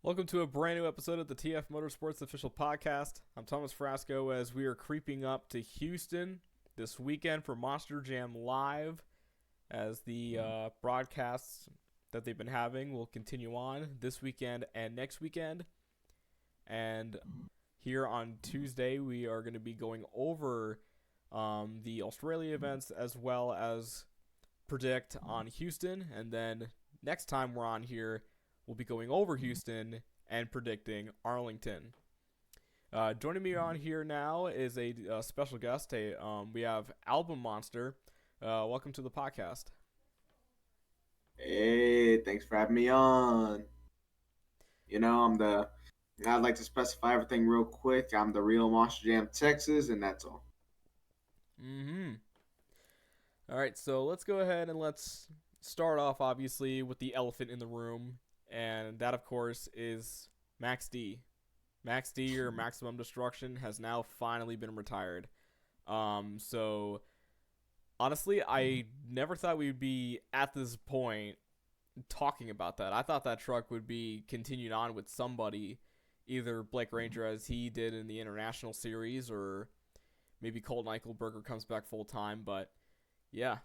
Welcome to a brand new episode of the TF Motorsports official podcast. I'm Thomas Frasco as we are creeping up to Houston this weekend for Monster Jam Live as the broadcasts that they've been having will continue on this weekend and next weekend. And here on Tuesday, we are going to be going over the Australia events as well as predict on Houston. And then next time we're on here, we'll be going over Houston and predicting Arlington. Joining me on here now is a special guest. We have Album Monster. Welcome to the podcast. Hey, thanks for having me on. I'd like to specify everything real quick. I'm the real Monster Jam Texas, and that's all. Mm-hmm. All right, so let's go ahead and let's start off, obviously, with the elephant in the room, and that, of course, is Max D. Max D, or Maximum Destruction, has now finally been retired. So honestly, I never thought we'd be at this point talking about that. I thought that truck would be continued on with somebody, either Blake Ranger as he did in the International Series, or maybe Colton Eichelberger comes back full time. But yeah,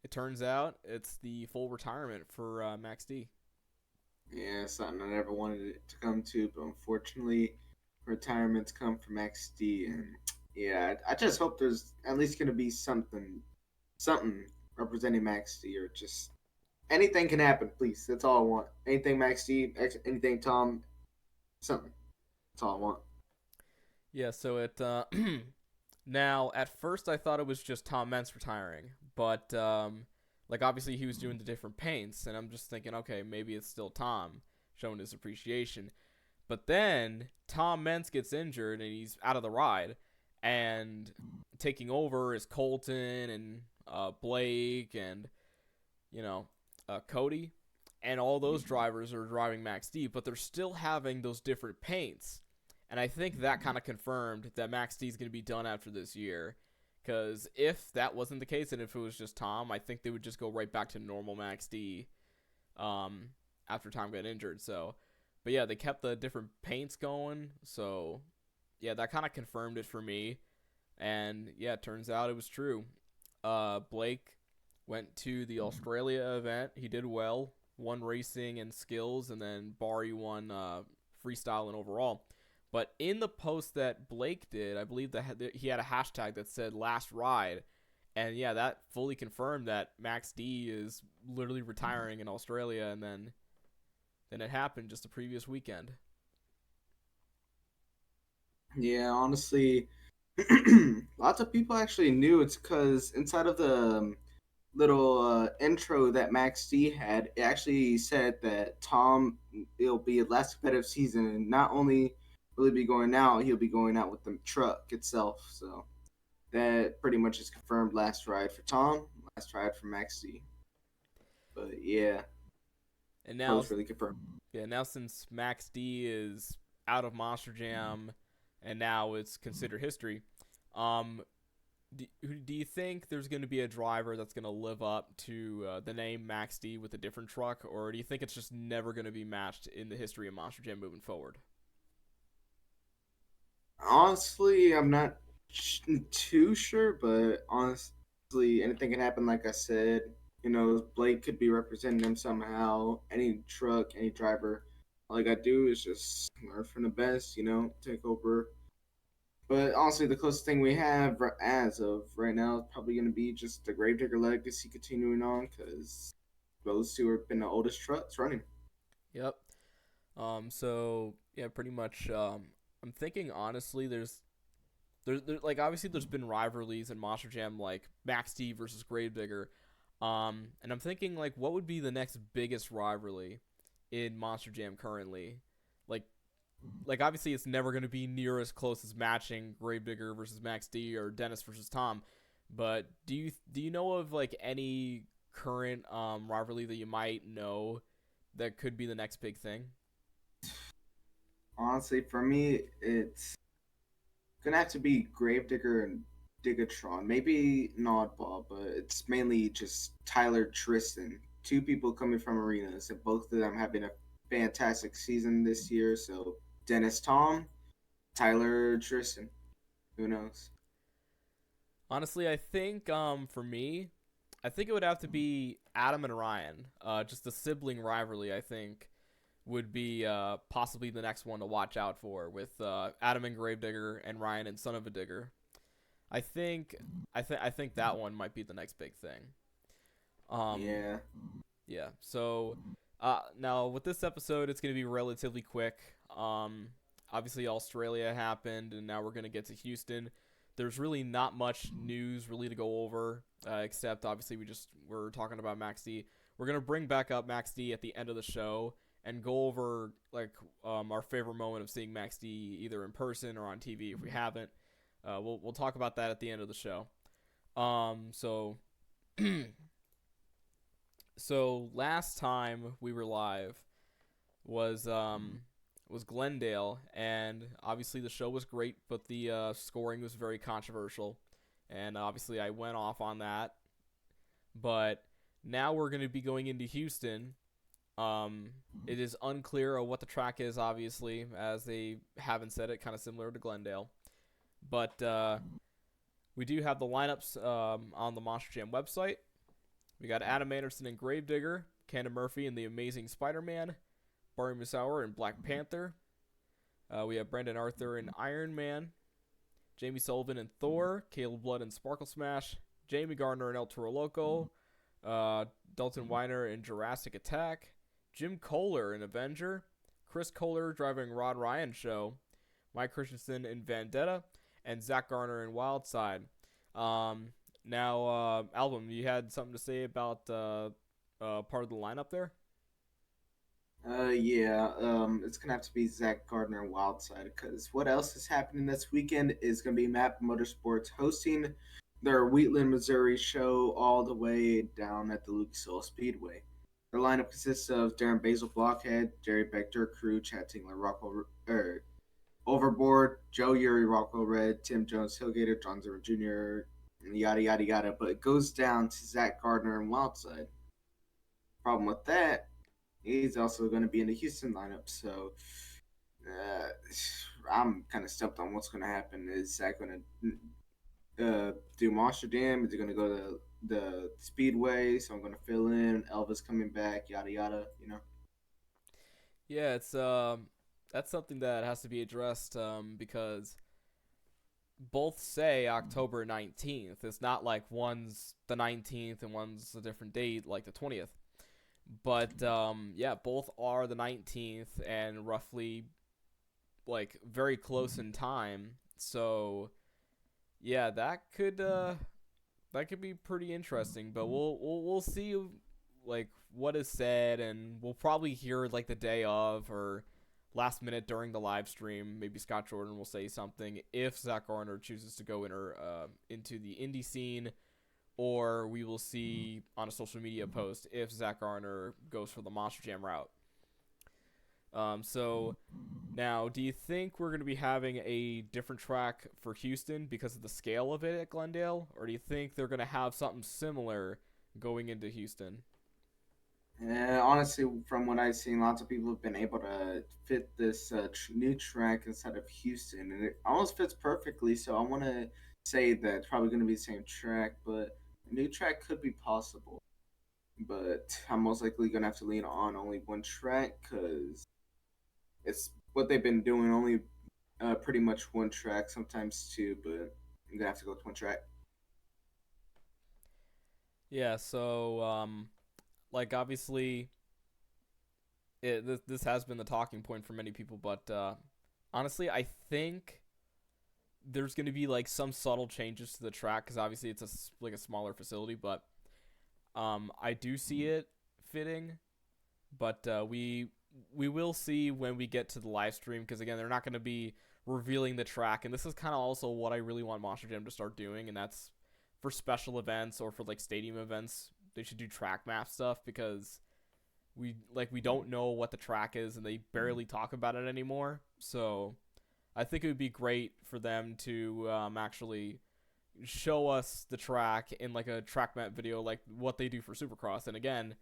it turns out it's the full retirement for Max D. Yeah, something I never wanted it to come to, but unfortunately, retirement's come from XD, and yeah, I just hope there's at least gonna be something representing Max D, or just anything can happen. Please, that's all I want. Anything Max D, anything Tom, something. That's all I want. Yeah, so it now at first I thought it was just Tom Mentz retiring, but like obviously he was doing the different paints, and I'm just thinking, okay, maybe it's still Tom showing his appreciation. But then Tom Mentz gets injured and he's out of the ride, and taking over is Colton and Blake and Cody, and all those drivers are driving Max D, but they're still having those different paints. And I think that kind of confirmed that Max D is going to be done after this year. Because if that wasn't the case and if it was just Tom, I think they would just go right back to normal Max D after Tom got injured. So, but yeah, they kept the different paints going. So, yeah, that kind of confirmed it for me. And yeah, it turns out it was true. Blake went to the Australia event. He did well, won racing and skills, and then Bari won freestyle and overall. But in the post that Blake did, I believe that he had a hashtag that said last ride. And yeah, that fully confirmed that Max D is literally retiring in Australia, and then it happened just the previous weekend. Yeah, honestly, lots of people actually knew. It's because inside of the little intro that Max D had, it actually said that Tom, it'll be a last competitive season, and not only will he be going out, he'll be going out with the truck itself. So that pretty much is confirmed last ride for Tom, last ride for Max D. But yeah, And now, post really confirmed. yeah, now since Max D is out of Monster Jam, and now it's considered history, um, do you think there's going to be a driver that's going to live up to the name Max D with a different truck, or do you think it's just never going to be matched in the history of Monster Jam moving forward? Honestly, I'm not too sure, but honestly, anything can happen. Like I said, Blake could be representing them somehow. Any truck, any driver. All I got to do is just learn from the best, take over. But honestly, the closest thing we have as of right now is probably going to be just the Gravedigger legacy continuing on because those two have been the oldest trucks running. Yep. So yeah, pretty much. I'm thinking honestly, like obviously there's been rivalries in Monster Jam like Max D versus Gravedigger. And I'm thinking like what would be the next biggest rivalry in Monster Jam currently? Like like obviously it's never going to be near as close as matching Gravedigger versus Max D or Dennis versus Tom. But do you know of like any current rivalry that you might know that could be the next big thing? Honestly, for me, it's gonna have to be Gravedigger and Digatron. Maybe an oddball, but it's mainly just Tyler Tristan. Two people coming from arenas, and both of them have been fantastic season this year. So Dennis Tom, Tyler Tristan, who knows? Honestly, I think for me, I think it would have to be Adam and Ryan. Just the sibling rivalry, I think, would be possibly the next one to watch out for with Adam and Gravedigger and Ryan and Son of a Digger. I think I think that one might be the next big thing. Um, Yeah. yeah. So now with this episode, it's gonna be relatively quick. Obviously Australia happened, and now we're gonna get to Houston. There's really not much news really to go over, except obviously we're talking about Max D. We're gonna bring back up Max D at the end of the show and go over like our favorite moment of seeing Max D either in person or on TV if we haven't. We'll talk about that at the end of the show. So so last time we were live was Glendale, and obviously the show was great, but the scoring was very controversial, and obviously I went off on that. But now we're going to be going into Houston. It is unclear what the track is, obviously, as they haven't said it, kind of similar to Glendale. But we do have the lineups on the Monster Jam website. We got Adam Anderson and Gravedigger, Cannon Murphy and the Amazing Spider-Man, Barry Musauer and Black Panther. We have Brandon Arthur and Iron Man, Jamie Sullivan and Thor, Caleb Blood and Sparkle Smash, Jamie Gardner and El Toro Loco, Dalton Weiner in Jurassic Attack, Jim Kohler in Avenger, Chris Kohler driving Rod Ryan Show, Mike Christensen in Vendetta, and Zach Garner in Wildside. Now, Album, you had something to say about part of the lineup there? Yeah, it's gonna have to be Zach Gardner and Wildside because what else is happening this weekend is gonna be Map Motorsports hosting their Wheatland, Missouri show all the way down at the Lucas Oil Speedway. Their lineup consists of Darren Basil Blockhead, Jerry Bechter, Crew, Chad Tingler, Rockwell, Overboard, Joe Yuri, Rockwell Red, Tim Jones, Hillgater, John Zimmer Jr., yada yada yada. But it goes down to Zach Gardner and Wildside. Problem with that, he's also going to be in the Houston lineup. So uh, I'm kind of stumped on what's going to happen. Is Zach going to do Monster Jam? Is he going to go to the Speedway? So I'm going to fill in. Elvis coming back, yada yada. You know. Yeah, it's that's something that has to be addressed because both say October 19th. It's not like one's the 19th and one's a different date, like the 20th. But yeah, both are the 19th and roughly like very close in time. So yeah, that could be pretty interesting. But we'll see like what is said, and we'll probably hear like the day of or last minute during the live stream. Maybe Scott Jordan will say something if Zach Garner chooses to go into the indie scene, or we will see on a social media post if Zach Garner goes for the Monster Jam route. So now, do you think we're going to be having a different track for Houston because of the scale of it at Glendale, or do you think they're going to have something similar going into Houston? Honestly, from what I've seen, lots of people have been able to fit this new track inside of Houston, and it almost fits perfectly. So I want to say that it's probably going to be the same track, but a new track could be possible. But I'm most likely going to have to lean on only one track because it's what they've been doing, only pretty much one track, sometimes two, but I'm going to have to go with one track. Yeah, so like obviously this has been the talking point for many people, but honestly, I think there's going to be like some subtle changes to the track because obviously it's like a smaller facility, but I do see it fitting, but we will see when we get to the live stream because again they're not going to be revealing the track, and this is kind of also what I really want Monster Jam to start doing, and that's for special events or for like stadium events. They should do track map stuff because we don't know what the track is and they barely talk about it anymore. So I think it would be great for them to actually show us the track in like a track map video, like what they do for Supercross. And again,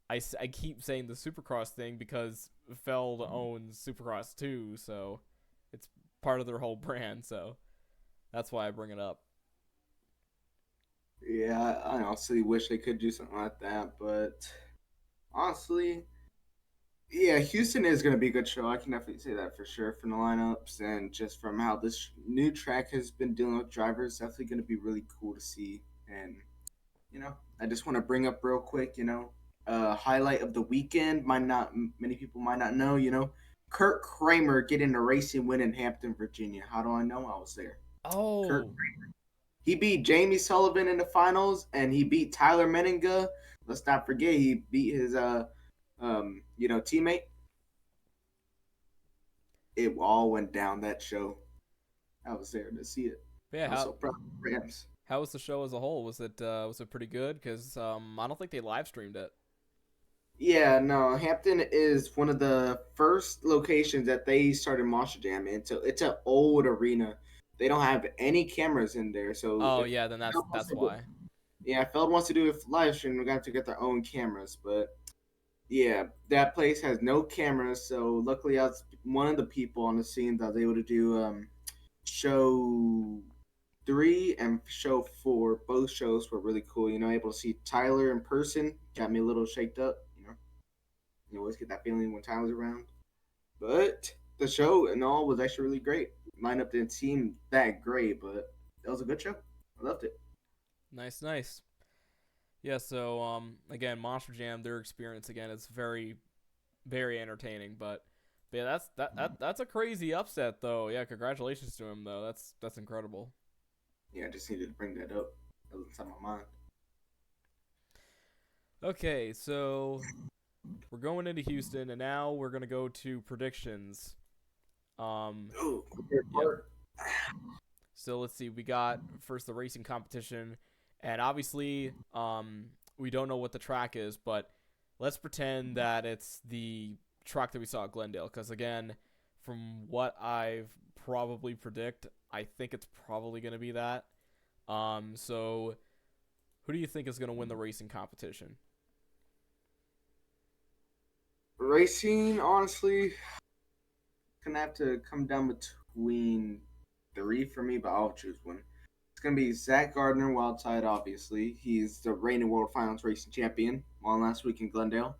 I keep saying the Supercross thing because Feld owns Supercross too, so it's part of their whole brand. So that's why I bring it up. Yeah, I honestly wish they could do something like that, but honestly, yeah, Houston is going to be a good show. I can definitely say that for sure from the lineups and just from how this new track has been dealing with drivers. Definitely going to be really cool to see. And I just want to bring up real quick, highlight of the weekend. Might not many people might not know. Kurt Kramer getting a racing win in Hampton, Virginia. How do I know? I was there. Kurt, Oh, he beat Jamie Sullivan in the finals, and he beat Tyler Menninga. Let's not forget he beat his teammate. It all went down that show. I was there to see it. yeah. I was so proud of the Rams. How was the show as a whole? Was it pretty good? Because I don't think they live streamed it. Yeah, no, Hampton is one of the first locations that they started Monster Jam in. So it's an old arena. They don't have any cameras in there. So Oh if yeah, then that's why. yeah, if Feld wants to do a live stream, we're gonna have to get their own cameras. But yeah, that place has no cameras. So luckily, I was one of the people on the scene that was able to do show 3 and show 4. Both shows were really cool. Able to see Tyler in person got me a little shaked up. You always get that feeling when Tyler's around. But the show and all was actually really great. Lineup didn't seem that great, but it was a good show. I loved it. Nice, nice. Yeah. So again, Monster Jam, their experience again is very very entertaining. But yeah, that's a crazy upset though. Yeah, congratulations to him though. That's incredible. Yeah, I just needed to bring that up. That was inside my mind. Okay, so we're going into Houston, and now we're gonna go to predictions. Um, Oh, yep. So let's see. We got first the racing competition, and obviously, we don't know what the track is, but let's pretend that it's the track that we saw at Glendale. Because again, from what I've probably predict, I think it's probably gonna be that. So who do you think is gonna win the racing competition? Racing, honestly, gonna have to come down between 3 for me, but I'll choose one. It's gonna be Zach Gardner, Wildside. Obviously, he's the reigning World Finals racing champion. Won last week in Glendale.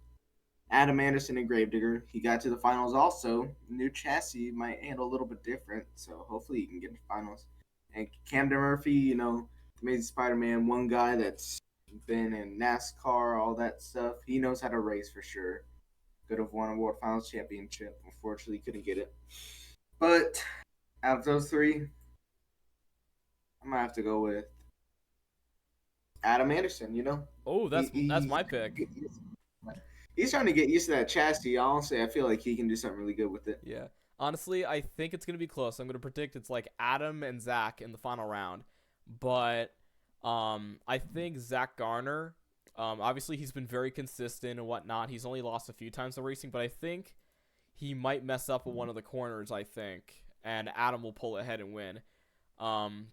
Adam Anderson and Gravedigger. He got to the finals also. New chassis might handle a little bit different, so hopefully he can get to finals. And Camden Murphy, Amazing Spider-Man, one guy that's been in NASCAR, all that stuff. He knows how to race for sure. Could have won a World Finals championship. Unfortunately, couldn't get it. But out of those 3, I'm gonna have to go with Adam Anderson. Oh, he, that's he my pick. he's trying to get used to that chassis. Honestly, I feel like he can do something really good with it. Yeah. Honestly, I think it's gonna be close. I'm gonna predict it's like Adam and Zach in the final round, but I think Zach Garner. Obviously he's been very consistent and whatnot. He's only lost a few times in racing, but I think he might mess up with one of the corners. I think, and Adam will pull ahead and win.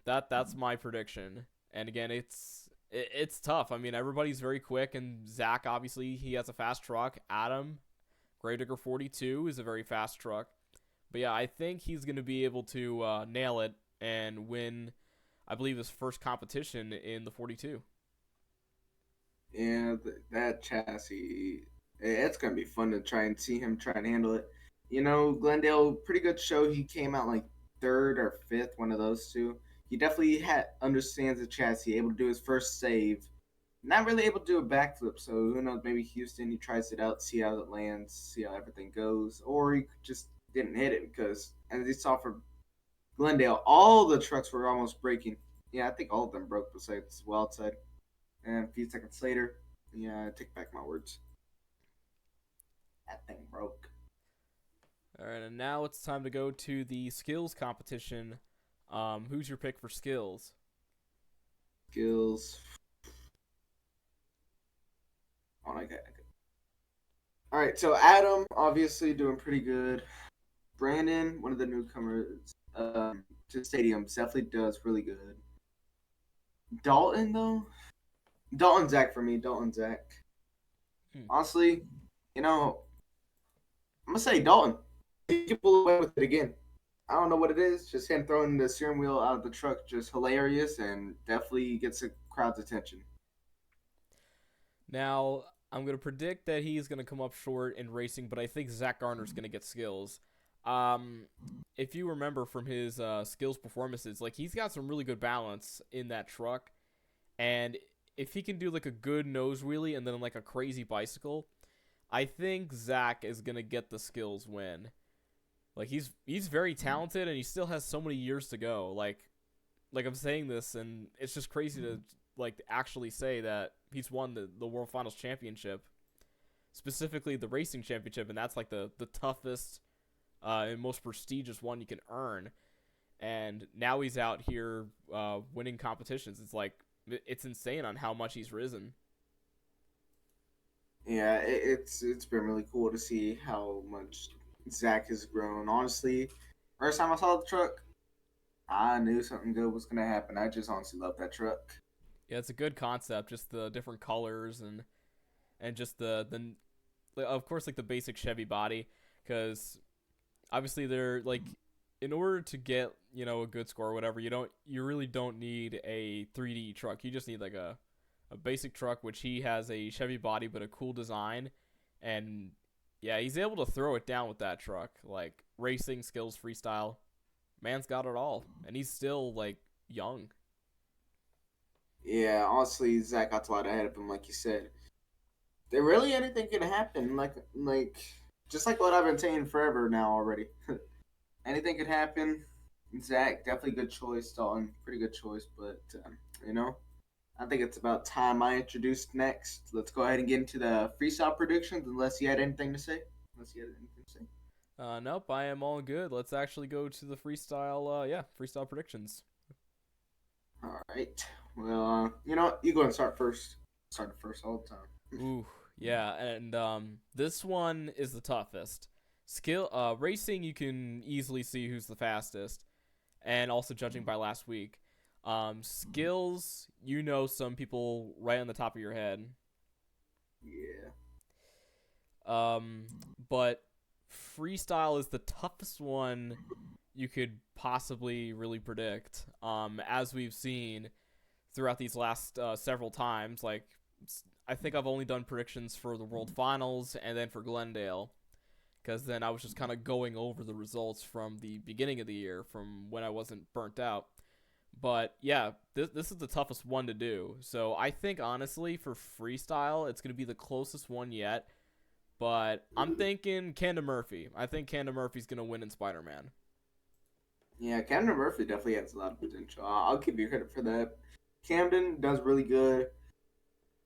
That's my prediction. And again, it's tough. I mean, everybody's very quick, and Zach obviously he has a fast truck. Adam, Gravedigger 42 is a very fast truck. But yeah, I think he's going to be able to nail it and win, I believe, his first competition in the 42. Yeah, that chassis, it's gonna be fun to try and see him try and handle it. Glendale, pretty good show. He came out like third or fifth, one of those two. He definitely understands the chassis, able to do his first save. Not really able to do a backflip, so who knows? Maybe Houston, he tries it out, see how it lands, see how everything goes, or he just didn't hit it because, as you saw for Glendale, all the trucks were almost breaking. Yeah, I think all of them broke besides Wildside. And a few seconds later, yeah, I take back my words. That thing broke. All right, and now it's time to go to the skills competition. Who's your pick for skills? Skills. Oh, I got. All right, so Adam obviously doing pretty good. Brandon, one of the newcomers to the stadium, definitely does really good. Dalton though, Dalton Zach for me. Dalton Zach. Hmm. Honestly, you know, I'm gonna say Dalton. He can pull away with it again. I don't know what it is. Just him throwing the steering wheel out of the truck, just hilarious and definitely gets the crowd's attention. Now, I'm going to predict that he's going to come up short in racing, but I think Zach Garner's going to get skills. Um, if you remember from his skills performances, like he's got some really good balance in that truck, and if he can do like a good nose wheelie and then like a crazy bicycle, I think Zach is going to get the skills win. Like he's very talented and he still has so many years to go. Like I'm saying this and it's just crazy to like actually say that he's won the World Finals championship, specifically the racing championship, and that's like the toughest and most prestigious one you can earn. And now he's out here winning competitions. It's like it's insane on how much he's risen. Yeah, it's been really cool to see how much Zach has grown. Honestly, first time I saw the truck, I knew something good was gonna happen. I just honestly love that truck. Yeah, it's a good concept, just the different colors and just the of course like the basic Chevy body, because obviously they're like in order to get a good score or whatever you really don't need a 3D truck. You just need like a basic truck, which he has a Chevy body but a cool design, and yeah, he's able to throw it down with that truck. Like racing skills, freestyle, man's got it all, and he's still like young. Yeah, honestly, Zach got a lot ahead of him, like you said. There really anything can happen, like just like what I've been saying forever now already. Anything could happen. Zach, definitely good choice. Dalton, pretty good choice, but you know, I think it's about time I introduced next. Let's go ahead and get into the freestyle predictions, unless you had anything to say. Unless you had anything to say. Nope, I am all good. Let's actually go to the freestyle. Yeah, freestyle predictions. All right. Well, you know what? You go and start first. Start first all the time. Ooh, yeah, and this one is the toughest. Racing, you can easily see who's the fastest, and also judging by last week. Skills, some people right on the top of your head. Yeah. Um, but freestyle is the toughest one you could possibly really predict. As we've seen throughout these last several times, like I think I've only done predictions for the World Finals and then for Glendale, because then I was just kind of going over the results from the beginning of the year from when I wasn't burnt out. But yeah, this is the toughest one to do. So I think honestly for freestyle, it's gonna be the closest one yet. But I'm thinking Camden Murphy. I think Camden Murphy's gonna win in Spider Man. Yeah, Camden Murphy definitely has a lot of potential. I'll give you credit for that. Camden does really good,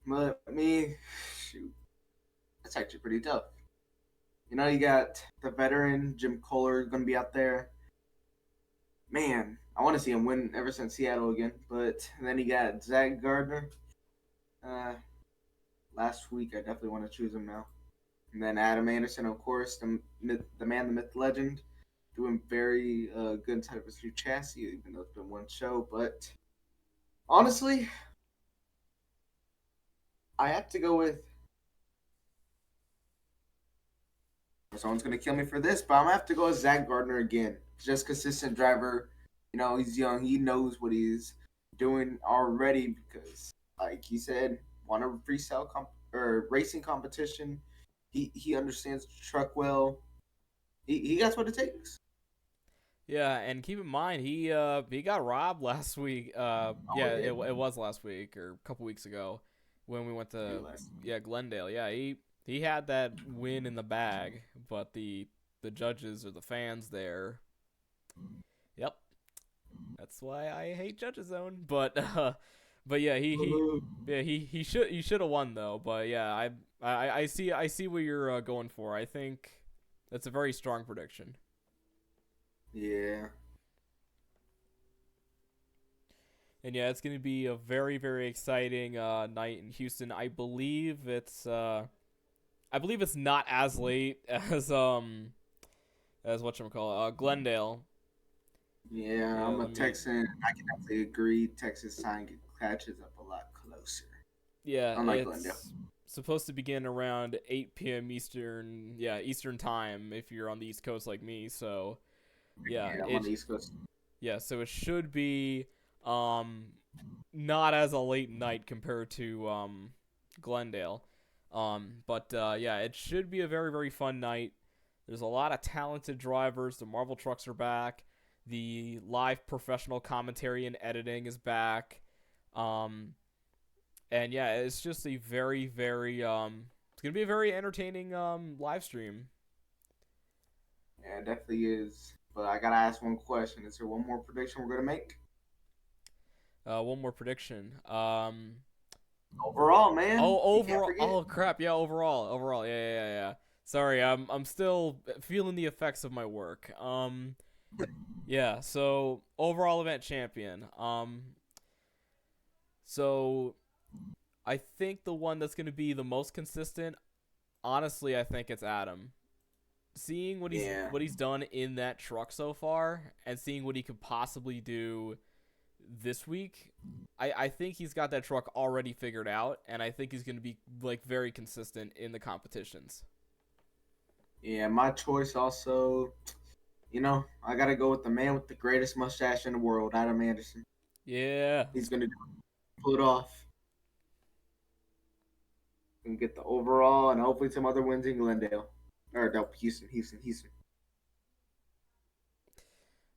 but me, shoot, that's actually pretty tough. You know, you got the veteran Jim Kohler going to be out there. Man, I want to see him win ever since Seattle again. But then you got Zach Gardner. Uh, last week, I definitely want to choose him now. And then Adam Anderson, of course, the man, the myth, legend, doing very good inside of his new chassis, even though it's been one show. But honestly, I have to go with. Someone's gonna kill me for this, but I'm gonna have to go with Zach Gardner again. Just consistent driver. You know, he's young. He knows what he's doing already because, like he said, won a freestyle or racing competition. He understands the truck well. He got what it takes. Yeah, and keep in mind he got robbed last week. Oh, Yeah, he did. it was last week or a couple weeks ago when we went to Glendale. Yeah, he had that win in the bag, but the judges or the fans there. Yep, that's why I hate Judges Zone. But yeah, he should have won though. But yeah, I see what you're going for. I think that's a very strong prediction. Yeah. And yeah, it's going to be a very very exciting night in Houston. I believe it's not as late as whatchamacallit, Glendale. Yeah, Yeah, I'm a let me. Texan. I can definitely agree. Texas time catches up a lot closer. Yeah, Unlike Glendale. it's supposed to begin around 8 p.m. Eastern, yeah, Eastern time if you're on the East Coast like me. So yeah, Yeah, I'm on the East Coast. so it should be um not as a late night compared to Glendale. But yeah, it should be a very very fun night. There's a lot of talented drivers. The Marvel trucks are back. The live professional commentary and editing is back. Um, and yeah, it's just a very very it's gonna be a very entertaining live stream. Yeah, it definitely is. But I gotta ask one question. Is there one more prediction we're gonna make? One more prediction. Overall, man. Oh, You can't overall. forget. Oh crap. Yeah, overall. Yeah. Sorry, I'm still feeling the effects of my work. Yeah. So overall event champion. So I think the one that's gonna be the most consistent. Honestly, I think it's Adam. Seeing Yeah. what he's done in that truck so far, and seeing what he could possibly do this week, I think he's got that truck already figured out, and I think he's going to be like very consistent in the competitions. Yeah, my choice also, I gotta go with the man with the greatest mustache in the world, Adam Anderson. Yeah, He's gonna pull it off and get the overall and hopefully some other wins in Glendale. Or no, Houston.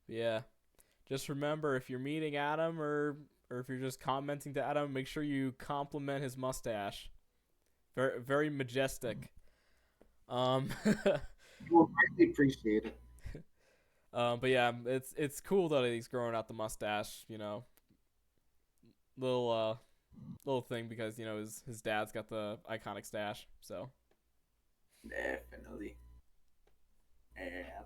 yeah. Just remember, if you're meeting Adam or if you're just commenting to Adam, make sure you compliment his mustache. Very very majestic. Um, We'll greatly appreciate it. but yeah, it's cool that he's growing out the mustache. Little little thing because his dad's got the iconic stash. So Definitely. Yeah.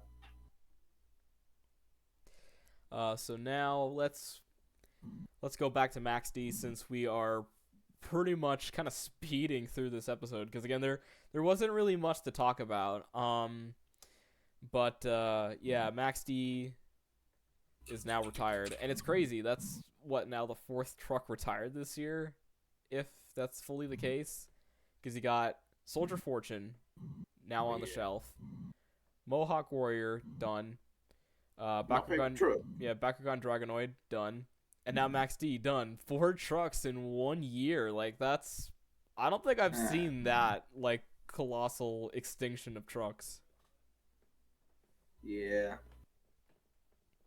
so now let's go back to Max D since we are pretty much kind of speeding through this episode because again there wasn't really much to talk about. But yeah, Max D is now retired, and it's crazy. That's what now the fourth truck retired this year, if that's fully the case, because you got Soldier Fortune now on the Yeah. shelf, Mohawk Warrior done, My favorite Bakugan, truck. yeah, Bakugan Dragonoid done, and now Max D done. Four trucks in 1 year, like that's I don't think I've seen that like colossal extinction of trucks. Yeah.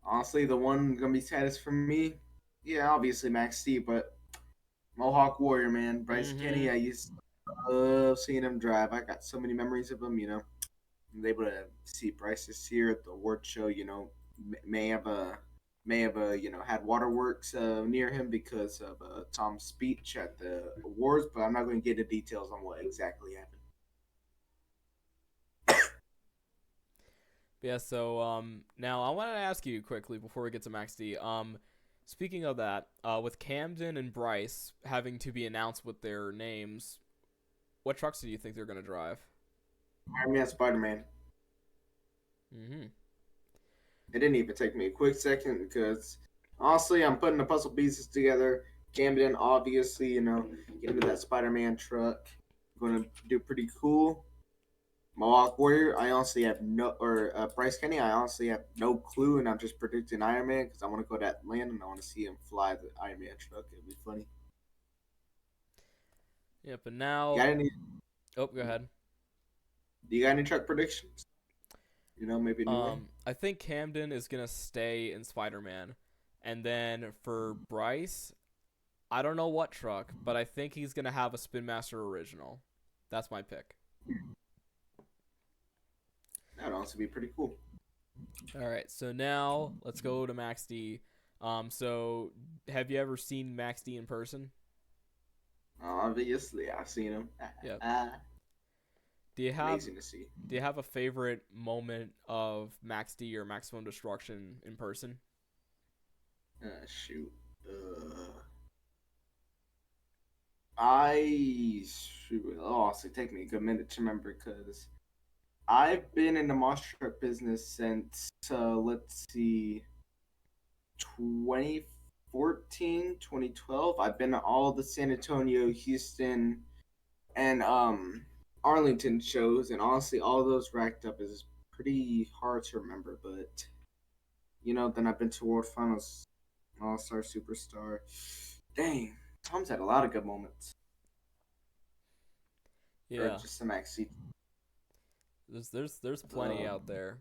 Honestly, the one gonna be saddest for me, yeah, obviously Max Steve, but Mohawk Warrior, man. Bryce Mm-hmm. Kenny, I used to love seeing him drive. I got so many memories of him. I was able to see Bryce this year at the award show, may have had waterworks near him because of Tom's speech at the awards, but I'm not going to get into details on what exactly happened. Yeah, so now I want to ask you quickly before we get to Max D. Speaking of that, with Camden and Bryce having to be announced with their names, what trucks do you think they're gonna drive? Iron Man, Spider Man. Mm-hmm. It didn't even take me a quick second because honestly, I'm putting the puzzle pieces together. Camden, obviously, get into that Spider Man truck. Going to do pretty cool. Mohawk Warrior, I honestly have Bryce Kenny, I honestly have no clue, and I'm just predicting Iron Man because I want to go to Atlanta and I want to see him fly the Iron Man truck. It'd be funny. Yeah, but You now, got any? oh, go ahead. Do you got any truck predictions? Maybe a new one. I think Camden is gonna stay in Spider-Man, and then for Bryce, I don't know what truck, but I think he's gonna have a Spin Master original. That's my pick. That would honestly be pretty cool. All right, so now let's go to Max D. So have you ever seen Max D in person? Obviously, I've seen him. Yep. Ah, Do you have amazing to see. Do you have a favorite moment of Max D or Maximum Destruction in person? Shoot. I shoot. Oh, so take me a good minute to remember because I've been in the monster truck business since let's see, 2014, 2012. I've been to all the San Antonio, Houston, and Arlington shows, and honestly, all those racked up is pretty hard to remember. But then I've been to World Finals, All Star Superstar. Dang, Tom's had a lot of good moments, or Yeah, just some XC. there's plenty Um, out there.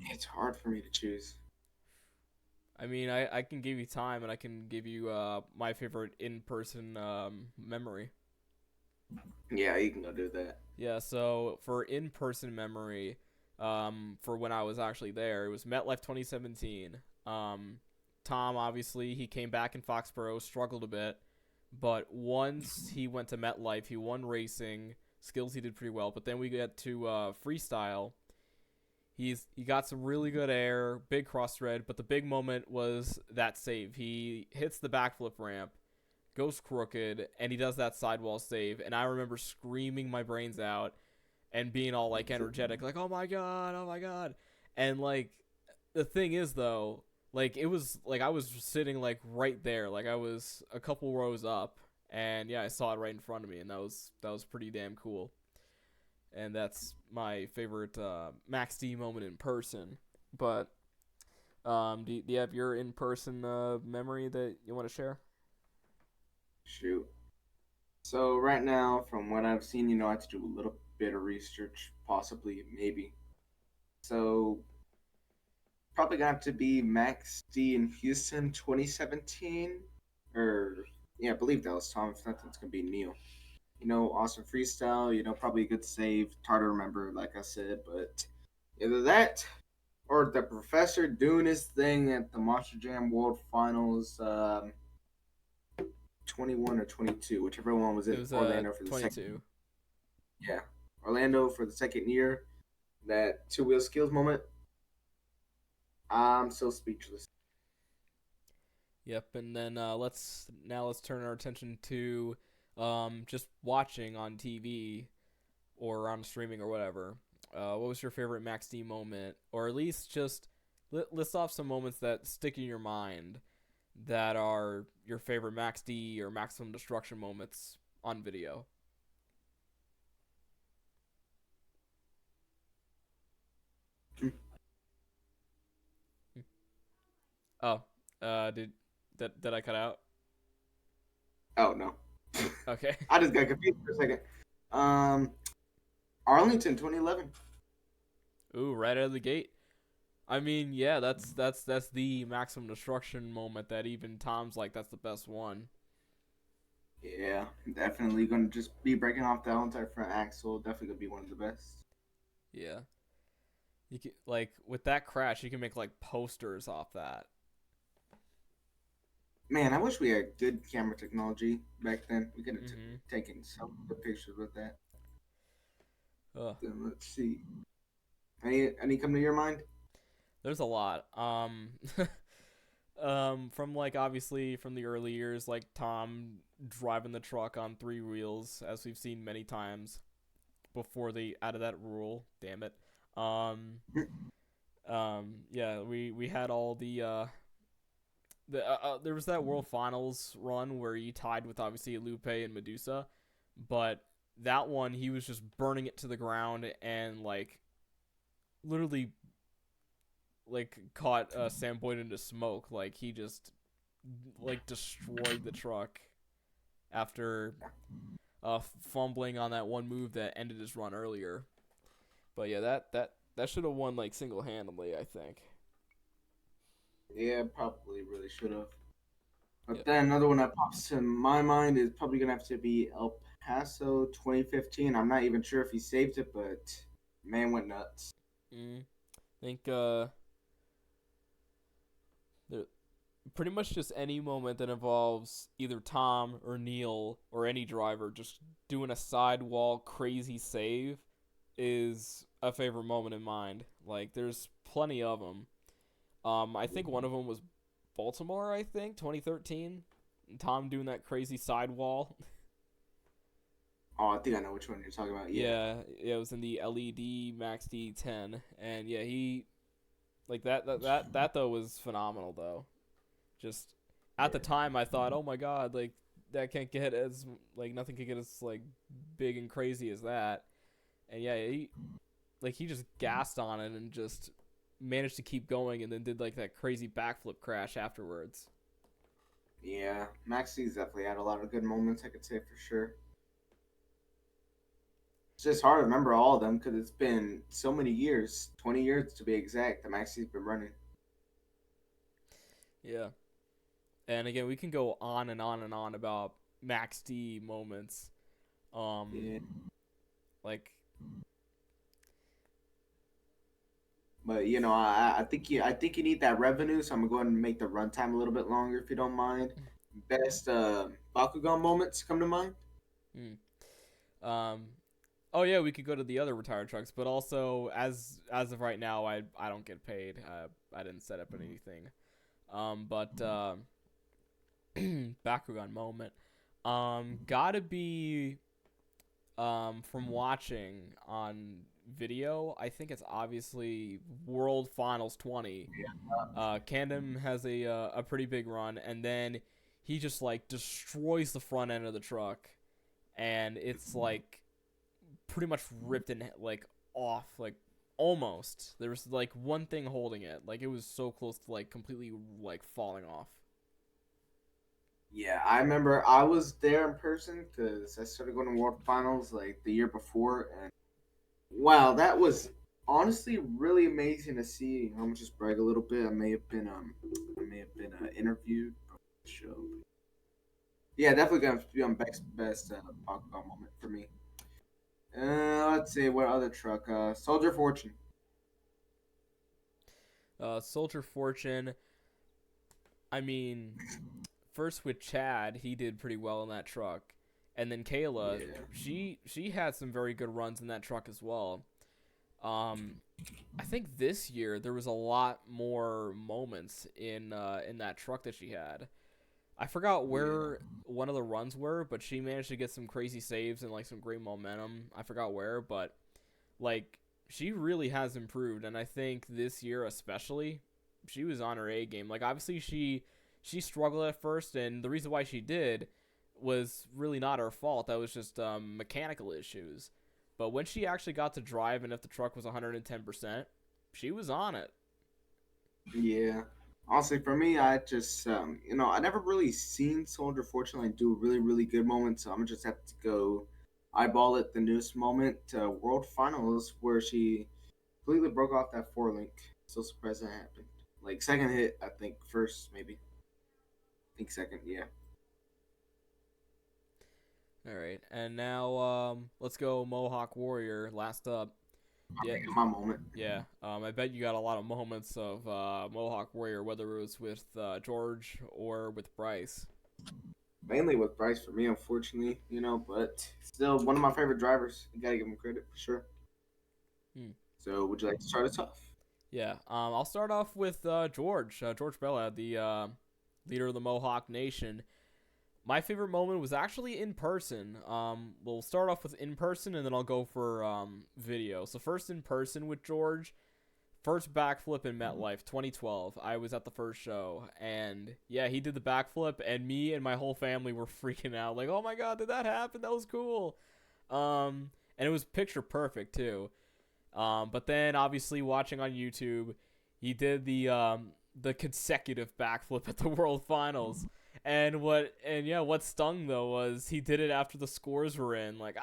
it's hard for me to choose. I mean, I can give you time, and I can give you my favorite in person memory. Yeah, you can go do that. Yeah, so for in person memory, for when I was actually there, it was MetLife 2017. Tom, obviously, he came back in Foxborough, struggled a bit, but once he went to MetLife, he won racing. Skills he did pretty well, but then we get to freestyle. He got some really good air, big cross thread, but the big moment was that save. He hits the backflip ramp, goes crooked, and he does that sidewall save. And I remember screaming my brains out and being all like energetic, like oh my god. And like the thing is though, like it was like I was sitting like right there, like I was a couple rows up, and yeah, I saw it right in front of me, and that was pretty damn cool. And that's my favorite Max D moment in person. But do you have your in person memory that you want to share? Shoot. So right now, from what I've seen, I have to do a little bit of research, possibly, maybe. So probably gonna have to be Max D in Houston 2017, or yeah, I believe that was Tom. If not, it's gonna be Neil. Awesome freestyle. Probably a good save. It's hard to remember, like I said, but either that or the professor doing his thing at the Monster Jam World Finals, 21 or 22, whichever one was It in was Orlando for the second. 22. Yeah, Orlando for the second year. That two wheel skills moment. I'm so speechless. Yep, and then let's turn our attention to just watching on TV or on streaming or whatever. What was your favorite Max D moment, or at least just list off some moments that stick in your mind that are your favorite Max D or Maximum Destruction moments on video. Oh, did I cut out? Oh no, Okay. I just got confused for a second. Um, Arlington 2011. Ooh, right out of the gate. I mean, yeah, that's the Maximum Destruction moment that even Tom's like that's the best one. Yeah, definitely gonna just be breaking off that whole entire front axle. Definitely gonna be one of the best. Yeah. You can, like with that crash, you can make like posters off that. Man, I wish we had good camera technology back then. We could have Mhm. taken some good pictures with that. Ugh. Then let's see. Any come to your mind? There's a lot. From like obviously from the early years, like Tom driving the truck on three wheels, as we've seen many times before they added that rule. Damn it. Um, yeah, we had all there was that World Finals run where he tied with obviously Lupe and Medusa, but that one he was just burning it to the ground and like literally like caught Sam Boyd into smoke. Like he just like destroyed the truck after fumbling on that one move that ended his run earlier. But yeah, that should have won like single handedly, I think. Yeah, probably really should have. But Yep. then another one that pops to my mind is probably gonna have to be El Paso 2015. I'm not even sure if he saved it, but man went nuts. I think there, pretty much just any moment that involves either Tom or Neil or any driver just doing a sidewall crazy save is a favorite moment in mind. Like there's plenty of them. I think one of them was Baltimore. I think 2013. Tom doing that crazy sidewall. Oh, I think I know which one you're talking about. Yeah, Yeah, it was in the LED Max D10, and yeah, he like that though was phenomenal though. Just at the yeah, time, I thought, oh my god, like that can't get as like nothing can get as like big and crazy as that. And yeah, he just gassed on it and just managed to keep going, and then did like that crazy backflip crash afterwards. Yeah, Max D's definitely had a lot of good moments. I could say for sure. It's just hard to remember all of them because it's been so many years, 20 years to be exact. That Max D's been running. Yeah. And again, we can go on and on and on about Max D moments. Um, Yeah, like but I think you need that revenue, so I'm gonna go ahead and make the runtime a little bit longer if you don't mind. Best Bakugan moments come to mind. hmm. um, oh yeah, we could go to the other retired trucks, but also as of right now, I don't get paid. I didn't set up anything. But Bakugan moment. Gotta be from watching on video. I think it's obviously World Finals 20. Candom has a pretty big run, and then he just like destroys the front end of the truck, and it's like pretty much ripped in like off like almost. There was like one thing holding it, like it was so close to like completely like falling off. Yeah, I remember I was there in person because I started going to World Finals like the year before, and wow, that was honestly really amazing to see. I'm gonna just brag a little bit. I may have been interviewed for the show. Yeah, definitely gonna be on best Bakugan moment for me. Let's see what other truck. Soldier Fortune. Soldier Fortune. I mean, first with Chad, he did pretty well in that truck, and then Kayla, Yeah, she had some very good runs in that truck as well. Um, I think this year there was a lot more moments in that truck that she had. I forgot yeah, where one of the runs were, but she managed to get some crazy saves and like some great momentum. I forgot where, but like she really has improved, and I think this year especially, she was on her A game. Like obviously she struggled at first, and the reason why she did was really not her fault. That was just mechanical issues. But when she actually got to drive, and if the truck was 110%, she was on it. yeah. Honestly, for me, I just I never really seen Soldier Fortune like do really really good moments, so I'm gonna just have to go eyeball it the newest moment, World Finals, where she completely broke off that four link. So surprised that happened. Like second hit, I think first maybe. I think second, yeah. All right, and now let's go Mohawk Warrior. Last up, yeah, My moment. yeah. I bet you got a lot of moments of Mohawk Warrior, whether it was with George or with Bryce. Mainly with Bryce for me, unfortunately, but still one of my favorite drivers. You gotta give him credit for sure. Hmm. So, would you like to start us off? Yeah. I'll start off with George. George Bella, the leader of the Mohawk Nation. My favorite moment was actually in person. We'll start off with in person, and then I'll go for video. So first in person with George. First backflip in MetLife, 2012. I was at the first show, and yeah, he did the backflip, and me and my whole family were freaking out, like, "Oh my god, did that happen? That was cool!" And it was picture perfect too. But then obviously watching on YouTube, he did the consecutive backflip at the World Finals. What stung though was he did it after the scores were in. Like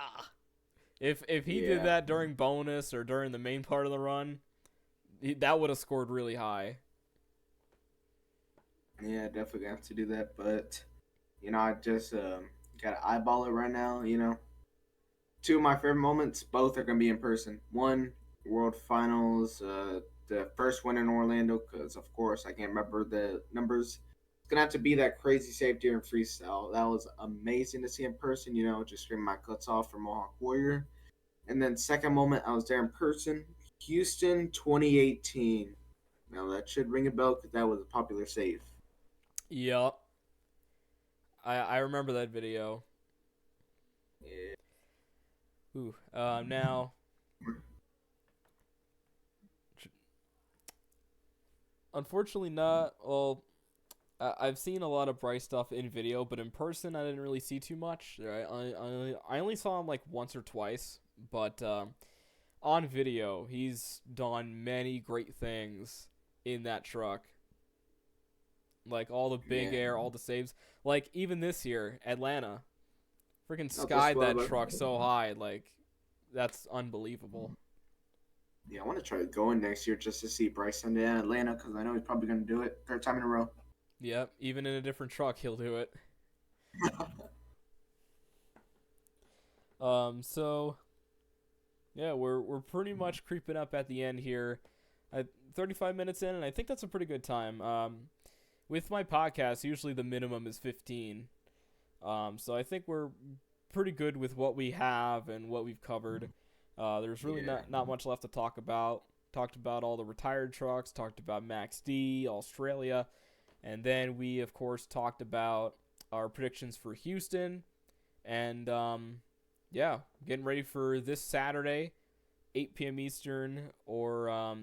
if he did Yeah, that during bonus or during the main part of the run, that would have scored really high. yeah, definitely gonna have to do that. But I just gotta eyeball it right now. Two of my favorite moments, both are gonna be in person. One, World Finals, the first one in Orlando, because of course I can't remember the numbers. It's gonna have to be that crazy save during freestyle. That was amazing to see in person. Just screaming my guts off for Mohawk Warrior. And then second moment, I was there in person, Houston 2018. Now that should ring a bell because that was a popular save. Yup, I remember that video. Yeah. Ooh, now unfortunately not. Well, I've seen a lot of Bryce stuff in video, but in person I didn't really see too much. I only saw him like once or twice, but on video he's done many great things in that truck. Like all the big Yeah. air, all the saves. Like even this year, Atlanta, freaking Not this skied well, that but truck so high. Like that's unbelievable. yeah, I want to try going next year just to see Bryson in Atlanta because I know he's probably going to do it third time in a row. Yep, even in a different truck, he'll do it. So yeah, we're pretty much creeping up at the end here. 35 minutes in, and I think that's a pretty good time. With my podcast, usually the minimum is 15. So I think we're pretty good with what we have and what we've covered. There's really Yeah. not much left to talk about. Talked about all the retired trucks, talked about Max D, Australia, and then we, of course, talked about our predictions for Houston. And, yeah, getting ready for this Saturday, 8 p.m. Eastern, or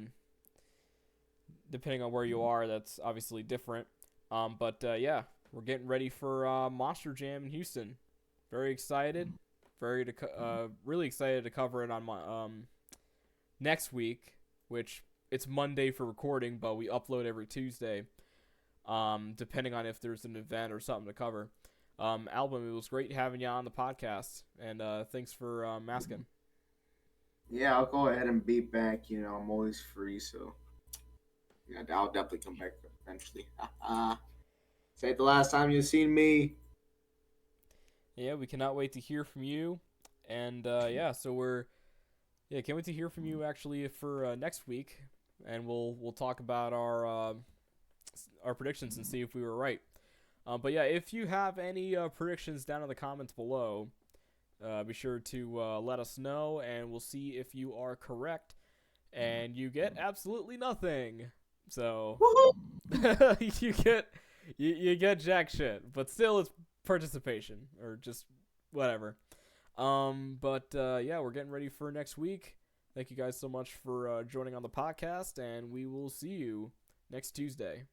depending on where you are, that's obviously different. But yeah, we're getting ready for Monster Jam in Houston. Very excited. Really excited to cover it on my next week, which it's Monday for recording, but we upload every Tuesday. Depending on if there's an event or something to cover. Album, it was great having you on the podcast, and thanks for asking. Yeah, I'll go ahead and be back. You know, I'm always free, so yeah, I'll definitely come back eventually. Say the last time you seen me. Yeah, we cannot wait to hear from you, and yeah, so can't wait to hear from you actually for next week, and we'll talk about our predictions and see if we were right. But yeah, if you have any predictions down in the comments below, be sure to let us know, and we'll see if you are correct. And you get absolutely nothing. So you get jack shit, but still it's participation or just whatever. But yeah, we're getting ready for next week. Thank you guys so much for joining on the podcast, and we will see you next Tuesday.